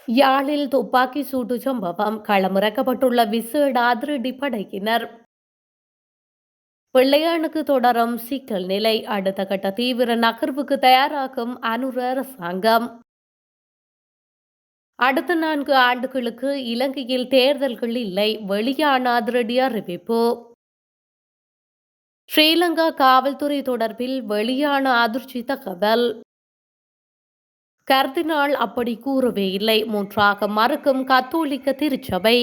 யாழில் துப்பாக்கி சூட்டு சம்பவம் களமிறக்கப்பட்டுள்ள விசேட அதிரடி படையினர். பிள்ளையானுக்கு தொடரும் சிக்கல் நிலை. அடுத்த கட்ட தீவிர நகர்வுக்கு தயாராகும் அனுர அரசாங்கம். அடுத்த 4 ஆண்டுகளுக்கு இலங்கையில் தேர்தல்கள் இல்லை. வெளியான அதிரடி அறிவிப்பு. ஸ்ரீலங்கா காவல்துறை தொடர்பில் வெளியான அதிர்ச்சி தகவல். கர்தினால் அப்படி கூறவே இல்லை. மூன்றாக மறுக்கும் கத்தோலிக்க திருச்சபை.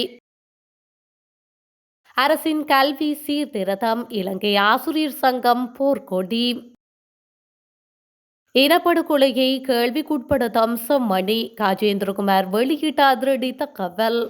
அரசின் கல்வி சீர்திருத்தம். இலங்கை ஆசிரியர் சங்கம் போர்க்கொடி. இனப்படுகொலையை கேள்விக்குட்படுத்தும் செம்மணி. கஜேந்திரகுமார் வெளியிட்ட அதிரடி தகவல்.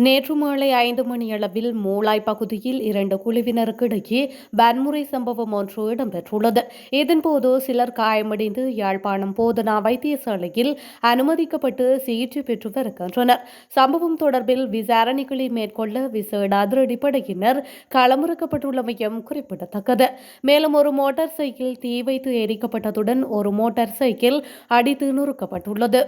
நேற்று மாலை 5 மணியளவில் மூளாய் பகுதியில் 2 குழுவினருக்கு இடையே வன்முறை சம்பவம் ஒன்று இடம்பெற்றுள்ளது. இதன்போது சிலர் காயமடைந்து யாழ்ப்பாணம் போதனா வைத்தியசாலையில் அனுமதிக்கப்பட்டு சிகிச்சை பெற்று வருகின்றனர். சம்பவம் தொடர்பில் விசாரணைகளை மேற்கொள்ள விசேட அதிரடிப்படையினர் களமிறக்கப்பட்டுள்ளமையும் குறிப்பிடத்தக்கது. மேலும் ஒரு மோட்டார் சைக்கிள் தீ வைத்து எரிக்கப்பட்டதுடன் ஒரு மோட்டார் சைக்கிள் அடித்து நொறுக்கப்பட்டுள்ளது.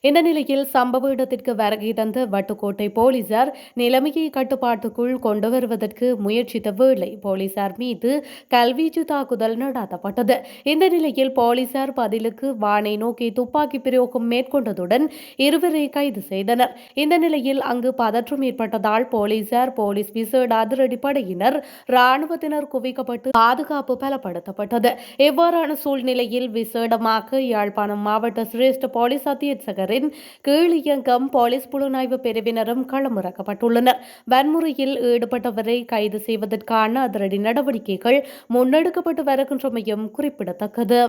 இந்த நிலையில் சம்பவ இடத்திற்கு வருகை தந்த வட்டுக்கோட்டை போலீசார் நிலைமையை கட்டுப்பாட்டுக்குள் கொண்டு வருவதற்கு முயற்சித்த வேளை போலீசார் மீது கல்வீச்சு தாக்குதல் நடத்தப்பட்டது. இந்த நிலையில் போலீசார் பதிலுக்கு வானை நோக்கி துப்பாக்கி பிரயோகம் மேற்கொண்டதுடன் இருவரை கைது செய்தனர். இந்த நிலையில் அங்கு பதற்றம் ஏற்பட்டதால் போலீஸ் விசேட அதிரடிப்படையினர் இராணுவத்தினர் குவிக்கப்பட்டு பாதுகாப்பு பலப்படுத்தப்பட்டது. இவ்வாறான சூழ்நிலையில் விசேடமாக யாழ்ப்பாணம் மாவட்ட சிரேஷ்ட போலீஸ் அத்தியட்சகர் கீழ் இயங்கும் போலீஸ் புலனாய்வு பிரிவினரும் களமிறக்கப்பட்டுள்ளனர். வன்முறையில் ஈடுபட்டவரை கைது செய்வதற்கான அதிரடி நடவடிக்கைகள் முன்னெடுக்கப்பட்டு வருகின்றமையும் குறிப்பிடத்தக்கது.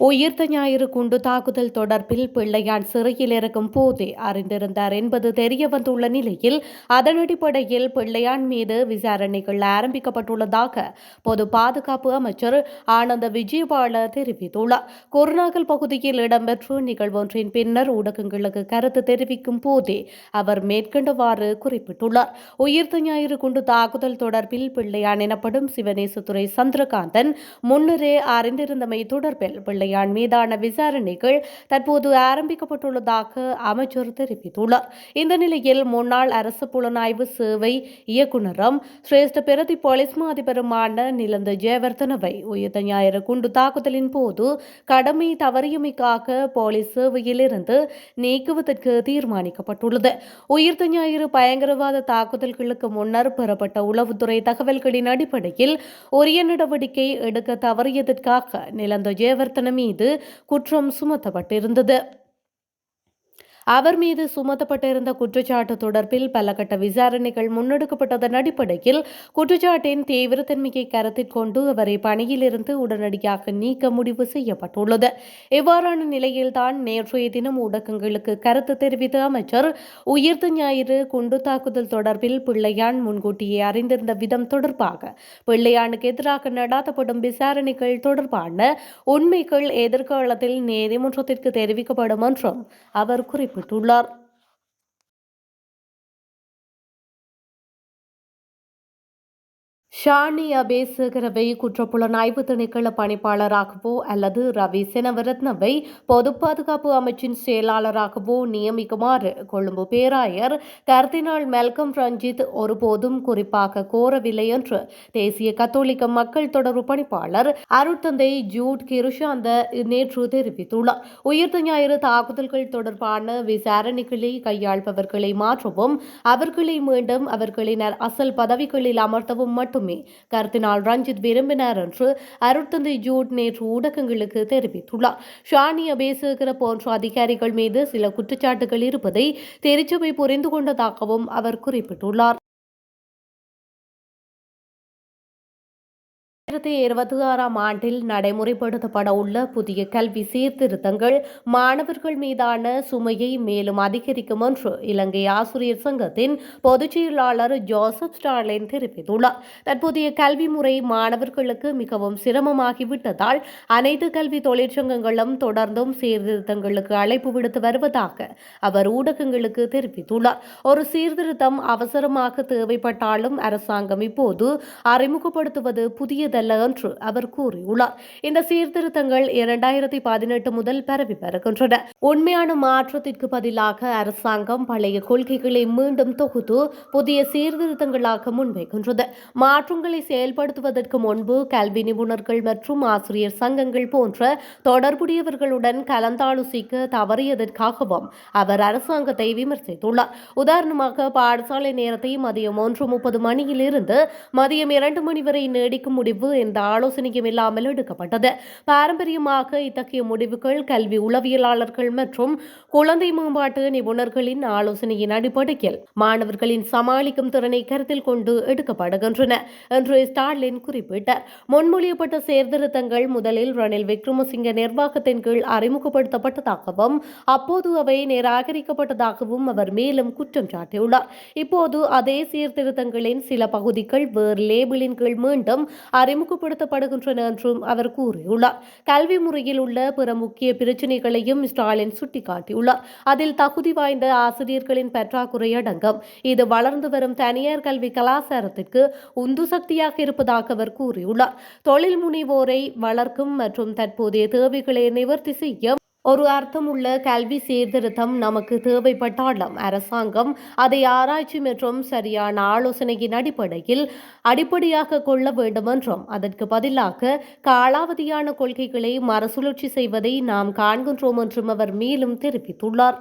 உயிர்த்த ஞாயிறு குண்டு தாக்குதல் தொடர்பில் பிள்ளையான் சிறையில் இருக்கும் போதே அறிந்திருந்தார் என்பது தெரியவந்துள்ள நிலையில் அதன் அடிப்படையில் பிள்ளையான் மீது விசாரணைகள் ஆரம்பிக்கப்பட்டுள்ளதாக பொது பாதுகாப்பு அமைச்சர் ஆனந்த விஜயபால தெரிவித்துள்ளார். குருநாகல் பகுதியில் இடம்பெற்ற நிகழ்வொன்றின் பின்னர் ஊடகங்களுக்கு கருத்து தெரிவிக்கும் போதே அவர் மேற்கண்டவாறு குறிப்பிட்டுள்ளார். உயிர்த்த ஞாயிறு குண்டு தாக்குதல் தொடர்பில் பிள்ளையான் எனப்படும் சிவனேசத்துறை சந்திரகாந்தன் முன்னரே அறிந்திருந்தமை தொடர்பில் பிள்ளையான் மீதான விசாரணைகள் தற்போது ஆரம்பிக்கப்பட்டுள்ளதாக அமைச்சர் தெரிவித்துள்ளார். இந்த நிலையில் முன்னாள் அரசு புலனாய்வு சேவை இயக்குநரும் சிரேஷ்ட பிரதி போலீஸ் மா அதிபருமான நிலந்த ஜெயவர்தனவை உயிர்த்த ஞாயிறு குண்டு தாக்குதலின் போது கடமை தவறியமைக்காக போலீஸ் சேவையில் இருந்து நீக்குவதற்கு தீர்மானிக்கப்பட்டுள்ளது. உயிர்த்த ஞாயிறு பயங்கரவாத தாக்குதல்களுக்கு முன்னர் பெறப்பட்ட உளவுத்துறை தகவல்களின் அடிப்படையில் உரிய நடவடிக்கை எடுக்க தவறியதற்காக நிலந்த ஜெயவர்தன மீது குற்றம் சுமத்தப்பட்டிருந்தது. அவர் மீது சுமத்தப்பட்டிருந்த குற்றச்சாட்டு தொடர்பில் பல கட்ட விசாரணைகள் முன்னெடுக்கப்பட்டதன் அடிப்படையில் குற்றச்சாட்டின் தீவிரத்தன்மையை கருத்தில் கொண்டு அவரை பணியிலிருந்து உடனடியாக நீக்க முடிவு செய்யப்பட்டுள்ளது. இவ்வாறான நிலையில்தான் நேற்றைய தினம் ஊடகங்களுக்கு கருத்து தெரிவித்த அமைச்சர் உயிர்த்த ஞாயிறு குண்டு தாக்குதல் தொடர்பில் பிள்ளையான் முன்கூட்டியே அறிந்திருந்த விதம் தொடர்பாக பிள்ளையானுக்கு எதிராக நடாத்தப்படும் விசாரணைகள் தொடர்பான உண்மைகள் எதிர்காலத்தில் நீதிமன்றத்திற்கு தெரிவிக்கப்படும் என்றும் அவர் குறிப்பிட்டார். ஷானி அபேசகரவை குற்றப்புலனாய்வு திணைக்கள பணிப்பாளராகவோ அல்லது ரவி செனவரத்னவை பொது பாதுகாப்பு அமைச்சின் செயலாளராகவோ நியமிக்குமாறு கொழும்பு பேராயர் கர்தினால் மெல்கம் ரஞ்சித் ஒருபோதும் குறிப்பாக கோரவில்லை என்று தேசிய கத்தோலிக்க மக்கள் தொடர்பு பணிப்பாளர் அருட்தந்தை ஜூட் கிருஷாந்த நேற்று தெரிவித்துள்ளார். உயிர்த்த ஞாயிறு தாக்குதல்கள் தொடர்பான விசாரணைகளை கையாள்பவர்களை மாற்றவும் அவர்களை மீண்டும் அவர்களின் அசல் பதவிகளில் அமர்த்தவும் மட்டுமே கர்தினால் ரஞ்சித் விரும்பினார் என்று அருட்தந்தை ஜூட் நேற்று ஊடகங்களுக்கு தெரிவித்துள்ளார். ஷானி அபேசகர போன்ற அதிகாரிகள் மீது சில குற்றச்சாட்டுகள் இருப்பதை திருச்சபை புரிந்து கொண்டதாகவும் அவர் குறிப்பிட்டுள்ளார். 2026ஆம் ஆண்டில் நடைமுறைப்படுத்தப்பட உள்ள புதிய கல்வி சீர்திருத்தங்கள் மாணவர்கள் மீதான சுமையை மேலும் அதிகரிக்கும் என்று இலங்கை ஆசிரியர் சங்கத்தின் பொதுச் செயலாளர் ஜோசப் ஸ்டாலின் தெரிவித்துள்ளார். தற்போதைய கல்வி முறை மாணவர்களுக்கு மிகவும் சிரமமாகிவிட்டதால் அனைத்து கல்வி தொழிற்சங்கங்களும் தொடர்ந்தும் சீர்திருத்தங்களுக்கு அழைப்பு விடுத்து வருவதாக அவர் ஊடகங்களுக்கு தெரிவித்துள்ளார். ஒரு சீர்திருத்தம் அவசரமாக தேவைப்பட்டாலும் அரசாங்கம் இப்போது அறிமுகப்படுத்துவது புதியதல்ல என்று அவர் கூறியுள்ளார். இந்த சீர்திருத்தங்கள் 2018 முதல் பரவி வருகின்றன. உண்மையான மாற்றத்திற்கு பதிலாக அரசாங்கம் பழைய கொள்கைகளை மீண்டும் தொகுத்து புதிய சீர்திருத்தங்களாக முன்வைக்கின்றது. மாற்றங்களை செயல்படுத்துவதற்கு முன்பு கல்வி நிபுணர்கள் மற்றும் ஆசிரியர் சங்கங்கள் போன்ற தொடர்புடையவர்களுடன் கலந்தாலோசிக்க தவறியதற்காகவும் அவர் அரசாங்கத்தை விமர்சித்துள்ளார். உதாரணமாக பாடசாலை நேரத்தை மதியம் 1:30 மணியிலிருந்து மதியம் 2 மணி வரை நீடிக்கும் முடிவு எந்த ஆலோசனையும் இல்லாமல் எடுக்கப்பட்டது. பாரம்பரியமாக இத்தகைய முடிவுகள் கல்வி உளவியலாளர்கள் மற்றும் குழந்தை மேம்பாட்டு நிபுணர்களின் ஆலோசனையின் அடிப்படையில் மாணவர்களின் சமாளிக்கும் திறனை கருத்தில் கொண்டு எடுக்கப்படுகின்றன என்று ஸ்டாலின் குறிப்பிட்டார். முன்மொழியப்பட்ட சீர்திருத்தங்கள் முதலில் ரணில் விக்ரமசிங்க நிர்வாகத்தின் கீழ் அறிமுகப்படுத்தப்பட்டதாகவும் அப்போது அவை நிராகரிக்கப்பட்டதாகவும் அவர் மேலும் குற்றம் சாட்டியுள்ளார். இப்போது அதே சீர்திருத்தங்களின் சில பகுதிகள் வேறு லேபிளின் கீழ் மீண்டும் அறிமுகப்படுத்தப்படுகின்றன என்றும் அவர் கூறியுள்ளார். கல்வி முறையில் உள்ள பிற முக்கிய பிரச்சினைகளையும் ஸ்டாலின் சுட்டிக்காட்டியுள்ளார். அதில் தகுதி வாய்ந்த ஆசிரியர்களின் பற்றாக்குறை அடங்கும். இது வளர்ந்து வரும் தனியார் கல்வி கலாச்சாரத்திற்கு உந்து சக்தியாக இருப்பதாக அவர் கூறியுள்ளார். தொழில் முனைவோரை வளர்க்கும் மற்றும் தற்போதைய தேவைகளை நிவர்த்தி செய்யும் ஒரு அர்த்தமுள்ள கல்வி சீர்திருத்தம் நமக்கு தேவைப்பட்டாலும் அரசாங்கம் அதை ஆராய்ச்சி மற்றும் சரியான ஆலோசனையின் அடிப்படையாக கொள்ள வேண்டும் என்றும் அதற்கு பதிலாக காலாவதியான கொள்கைகளை மறுசுழற்சி செய்வதை நாம் காண்கின்றோம் என்றும் அவர் மேலும் தெரிவித்துள்ளார்.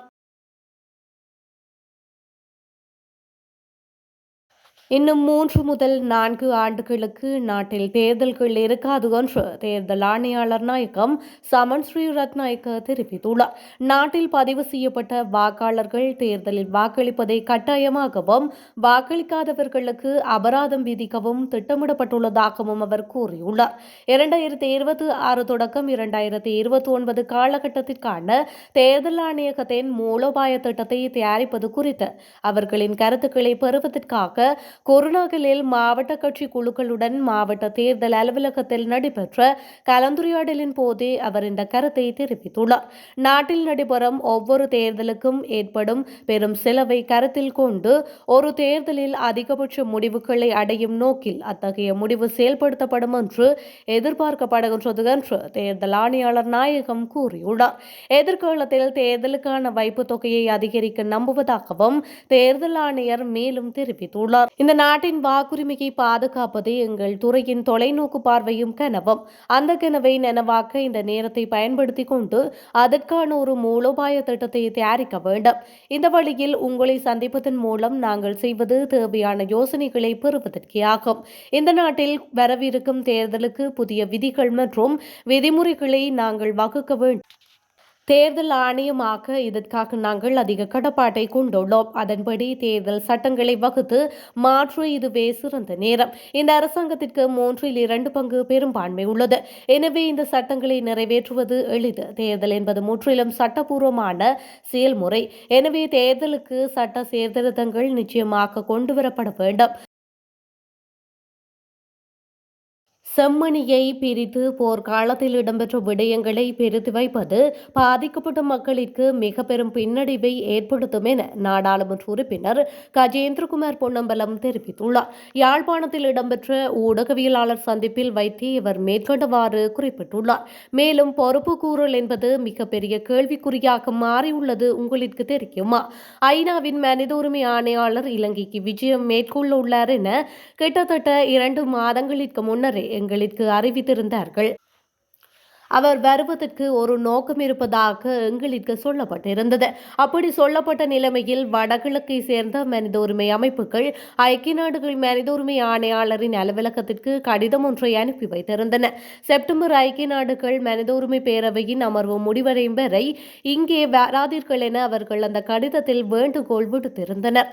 இன்னும் 3 முதல் 4 ஆண்டுகளுக்கு நாட்டில் தேர்தல்கள் இருக்காது என்று தேர்தல் ஆணையாளர் நாயகம் சமன் ஸ்ரீரத்நாயக்க தெரிவித்துள்ளார். நாட்டில் பதிவு செய்யப்பட்ட வாக்காளர்கள் தேர்தலில் வாக்களிப்பதை கட்டாயமாகவும் வாக்களிக்காதவர்களுக்கு அபராதம் விதிக்கவும் திட்டமிடப்பட்டுள்ளதாகவும் அவர் கூறியுள்ளார். 2026 தொடக்கம் 2029 காலகட்டத்திற்கான தேர்தல் ஆணையகத்தின் மூலோபாய திட்டத்தை தயாரிப்பது குறித்து அவர்களின் கருத்துக்களை பெறுவதற்காக குருநாகலில் மாவட்ட கட்சி குழுக்களுடன் மாவட்ட தேர்தல் அலுவலகத்தில் நடைபெற்ற கலந்துரையாடலின் போதே அவர் இந்த கருத்தை தெரிவித்துள்ளார். நாட்டில் நடைபெறும் ஒவ்வொரு தேர்தலுக்கும் ஏற்படும் பெரும் செலவை கருத்தில் கொண்டு ஒரு தேர்தலில் அதிகபட்ச முடிவுகளை அடையும் நோக்கில் அத்தகைய முடிவு செயல்படுத்தப்படும் என்று எதிர்பார்க்கப்படுகின்றது என்று தேர்தல் ஆணையாளர் நாயகம் கூறியுள்ளார். எதிர்காலத்தில் தேர்தலுக்கான வைப்பு தொகையை அதிகரிக்க நம்புவதாகவும் தேர்தல் ஆணையர் மேலும் தெரிவித்துள்ளார். இந்த நாட்டின் வாக்குரிமையை பாதுகாப்பதே எங்கள் துறையின் தொலைநோக்கு பார்வையும் கனவும். அந்த கனவை நனவாக்க இந்த நேரத்தை பயன்படுத்திக் கொண்டு அதற்கான ஒரு மூலோபாய திட்டத்தை தயாரிக்க வேண்டும். இந்த வழியில் உங்களை சந்திப்பதன் மூலம் நாங்கள் செய்வது தேவையான யோசனைகளை பெறுவதற்கே ஆகும். இந்த நாட்டில் வரவிருக்கும் தேர்தலுக்கு புதிய விதிகள் மற்றும் விதிமுறைகளை நாங்கள் வகுக்க வேண்டும். தேர்தல் ஆணையமாக இதற்காக நாங்கள் அதிக கடப்பாட்டை கொண்டுள்ளோம். அதன்படி தேர்தல் சட்டங்களை வகுத்து மாற்ற இதுவே சிறந்த நேரம். இந்த அரசாங்கத்திற்கு 2/3 பங்கு பெரும்பான்மை உள்ளது. எனவே இந்த சட்டங்களை நிறைவேற்றுவது எளிது. தேர்தல் என்பது முற்றிலும் சட்டப்பூர்வமான செயல்முறை. எனவே தேர்தலுக்கு சட்ட சீர்திருத்தங்கள் நிச்சயமாக கொண்டுவரப்பட வேண்டும். செம்மணியை பிரித்து போர்க்காலத்தில் இடம்பெற்ற விடயங்களை பிரித்து வைப்பது பாதிக்கப்பட்ட மக்களிற்கு மிக பெரும் பின்னடைவை ஏற்படுத்தும் என நாடாளுமன்ற உறுப்பினர் கஜேந்திரகுமார் பொன்னம்பலம் தெரிவித்துள்ளார். யாழ்ப்பாணத்தில் இடம்பெற்ற ஊடகவியலாளர் சந்திப்பில் வைத்தே இவர் மேற்கண்டவாறு குறிப்பிட்டுள்ளார். மேலும் பொறுப்பு கூறல் என்பது மிகப்பெரிய கேள்விக்குறியாக மாறியுள்ளது உங்களுக்கு தெரியுமா? ஐநாவின் மனித உரிமை ஆணையாளர் இலங்கைக்கு விஜயம் மேற்கொள்ள உள்ளார் என கிட்டத்தட்ட 2 மாதங்களுக்கு முன்னரே எங்களுக்கு அறிவித்திருந்தார்கள். அவர் வருவதற்கு ஒரு நோக்கம் இருப்பதாக எங்களுக்கு சொல்லப்பட்டிருந்தது. அப்படி சொல்லப்பட்ட நிலைமையில் வடகிழக்கை சேர்ந்த மனித உரிமை அமைப்புகள் ஐக்கிய நாடுகள் மனித உரிமை ஆணையாளரின் அலுவலகத்திற்கு கடிதம் ஒன்றை அனுப்பி வைத்திருந்தன. செப்டம்பர் ஐக்கிய நாடுகள் மனித உரிமை பேரவையின் அமர்வு முடிவடையும் வரை இங்கே வராதீர்கள் என அவர்கள் அந்த கடிதத்தில் வேண்டுகோள் விடுத்திருந்தனர்.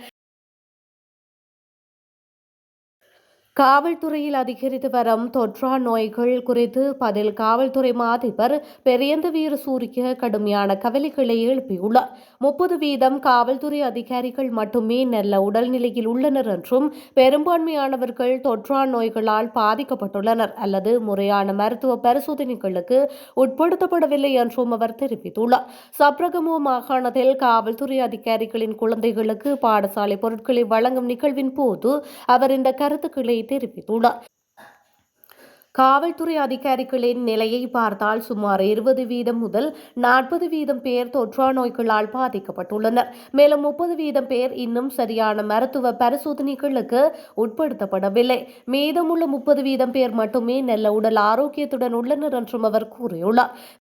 காவல்துறையில் அதிகரித்து வரும் தொற்றா நோய்கள் குறித்து பதில் காவல்துறை மா அதிபர் பெரியந்த வீரசூரிய கடுமையான கவலைகளை எழுப்பியுள்ளார். 30% காவல்துறை அதிகாரிகள் மட்டுமே நல்ல உடல்நிலையில் உள்ளனர் என்றும், பெரும்பான்மையானவர்கள் தொற்றா நோய்களால் பாதிக்கப்பட்டுள்ளனர் அல்லது முறையான மருத்துவ பரிசோதனைகளுக்கு உட்படுத்தப்படவில்லை என்றும் அவர் தெரிவித்துள்ளார். சப்ரகமு மாகாணத்தில் காவல்துறை அதிகாரிகளின் குழந்தைகளுக்கு பாடசாலை பொருட்களை வழங்கும் நிகழ்வின் போது அவர் இந்த கருத்துக்களை தெரிவித்துள்ளார். காவல்துறை அதிகாரிகளின் நிலையை பார்த்தால் சுமார் 20% முதல் 40% பேர் தொற்றா நோய்களால் பாதிக்கப்பட்டுள்ளனர். மேலும் 30% பேர் இன்னும் சரியான மருத்துவ பரிசோதனைகளுக்கு உட்படுத்தப்படவில்லை. மீதமுள்ள 30% பேர் மட்டுமே நல்ல உடல் ஆரோக்கியத்துடன் உள்ளனர் என்றும் அவர் கூறியுள்ளார்.